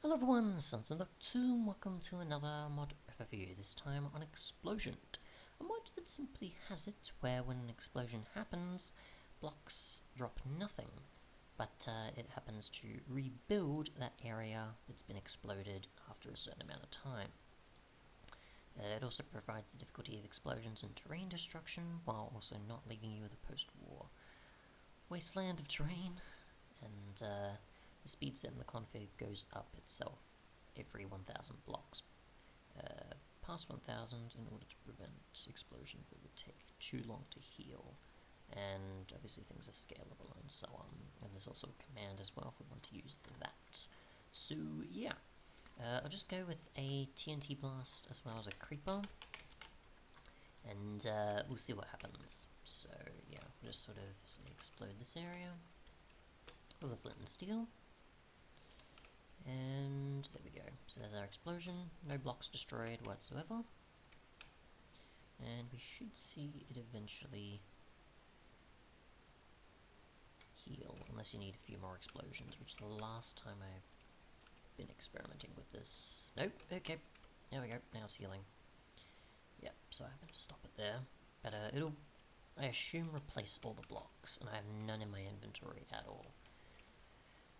Hello everyone, Sunson.2, welcome to another mod overview, this time on Explosion. A mod that simply has it where when an explosion happens, blocks drop nothing, but it happens to rebuild that area that's been exploded after a certain amount of time. It also provides the difficulty of explosions and terrain destruction, while also not leaving you with a post-war wasteland of terrain, and the speed set in the config goes up itself every 1000 blocks. Past 1000, in order to prevent explosions that would take too long to heal, and obviously things are scalable and so on. And there's also a command as well if we want to use that. So yeah, I'll just go with a TNT blast as well as a creeper, and we'll see what happens. So yeah, we'll just sort of explode this area with a flint and steel. And there we go. So there's our explosion. No blocks destroyed whatsoever. And we should see it eventually heal, unless you need a few more explosions, which the last time I've been experimenting with this... Nope, okay. There we go, now it's healing. Yep, so I have to stop it there. But it'll, I assume, replace all the blocks, and I have none in my inventory at all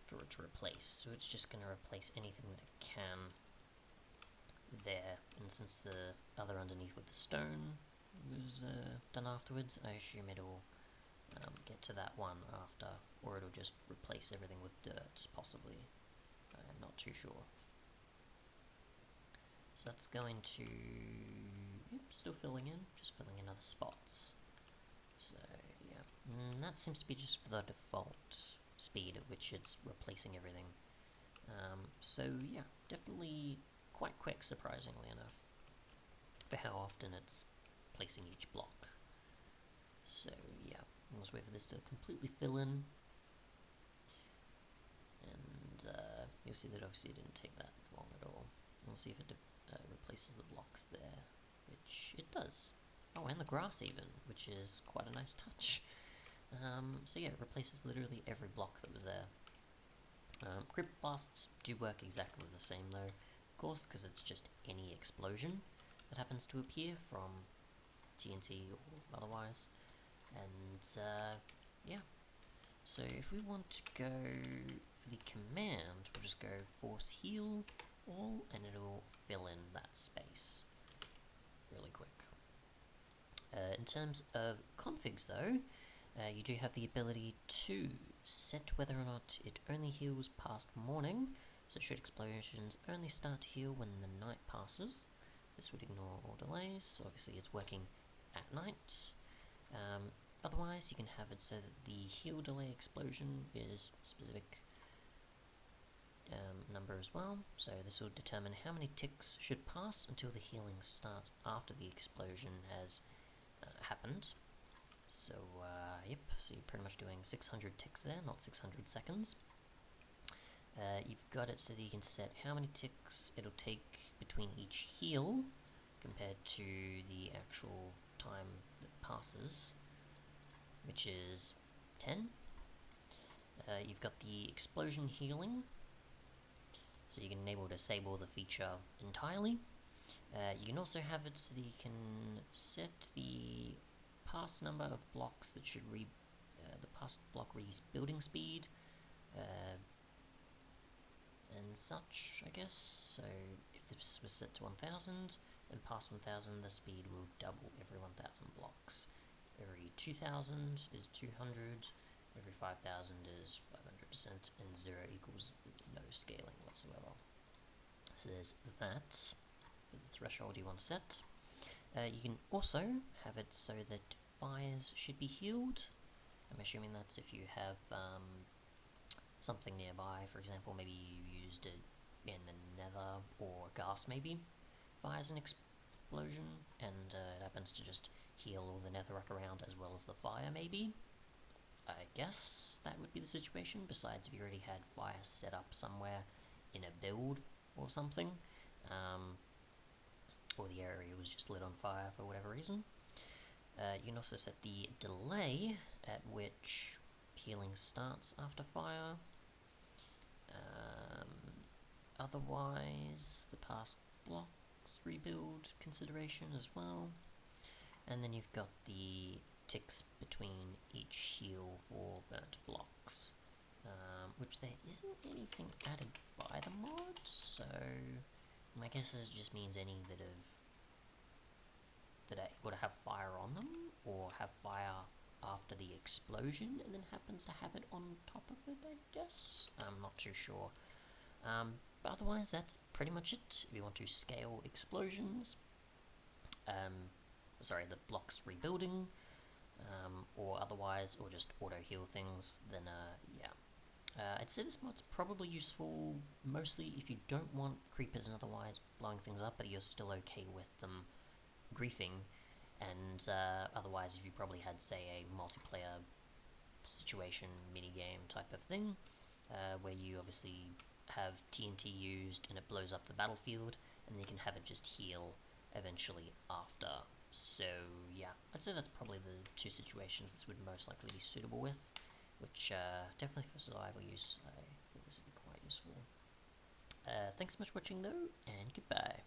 for it to replace, so it's just going to replace anything that it can there. And since the other underneath with the stone was done afterwards, I assume it'll get to that one after, or it'll just replace everything with dirt, possibly. I'm not too sure. So that's going to... Yep, still filling in, just filling in other spots. So yeah, and that seems to be just for the default speed at which it's replacing everything. So yeah, definitely quite quick, surprisingly enough, for how often it's placing each block. So yeah, let's wait for this to completely fill in, and you'll see that obviously it didn't take that long at all. We'll see if it replaces the blocks there, which it does. Oh, and the grass even, which is quite a nice touch. So yeah, it replaces literally every block that was there. Creeper blasts do work exactly the same though, of course, because it's just any explosion that happens to appear from TNT or otherwise. And yeah, so if we want to go for the command, we'll just go force heal all, and it'll fill in that space really quick. In terms of configs though, you do have the ability to set whether or not it only heals past morning, so should explosions only start to heal when the night passes. This would ignore all delays, so obviously it's working at night. Otherwise, you can have it so that the heal delay explosion is a specific number as well, so this will determine how many ticks should pass until the healing starts after the explosion has happened. So, yep, so you're pretty much doing 600 ticks there, not 600 seconds. You've got it so that you can set how many ticks it'll take between each heal compared to the actual time that passes, which is 10. You've got the explosion healing, so you can enable or disable the feature entirely. You can also have it so that you can set the past number of blocks that should the past block rebuilding speed, and such, I guess. So if this was set to 1000, and past 1000 the speed will double every 1000 blocks. Every 2000 is 200, every 5000 is 500%, and 0 equals no scaling whatsoever. So there's that for the threshold you want to set. You can also have it so that fires should be healed. I'm assuming that's if you have something nearby, for example, maybe you used it in the nether, or ghast maybe fires an explosion, and it happens to just heal all the netherrack around as well as the fire maybe. I guess that would be the situation, besides if you already had fire set up somewhere in a build or something, or the area was just lit on fire for whatever reason. You can also set the delay at which healing starts after fire. otherwise, the past blocks rebuild consideration as well. And then you've got the ticks between each heal for burnt blocks, which there isn't anything added by the mod, so my guess is it just means any that are able to have fire on them, or have fire after the explosion, and then happens to have it on top of it, I guess? I'm not too sure. But otherwise, that's pretty much it. If you want to scale explosions, the blocks rebuilding, or otherwise, or just auto-heal things, then yeah. I'd say this mod's probably useful mostly if you don't want creepers and otherwise blowing things up, but you're still okay with them griefing, and otherwise if you probably had, say, a multiplayer situation minigame type of thing, where you obviously have TNT used and it blows up the battlefield, and you can have it just heal eventually after. So yeah, I'd say that's probably the two situations this would most likely be suitable with, which definitely for survival use, I think this would be quite useful. Thanks so much for watching though, and goodbye.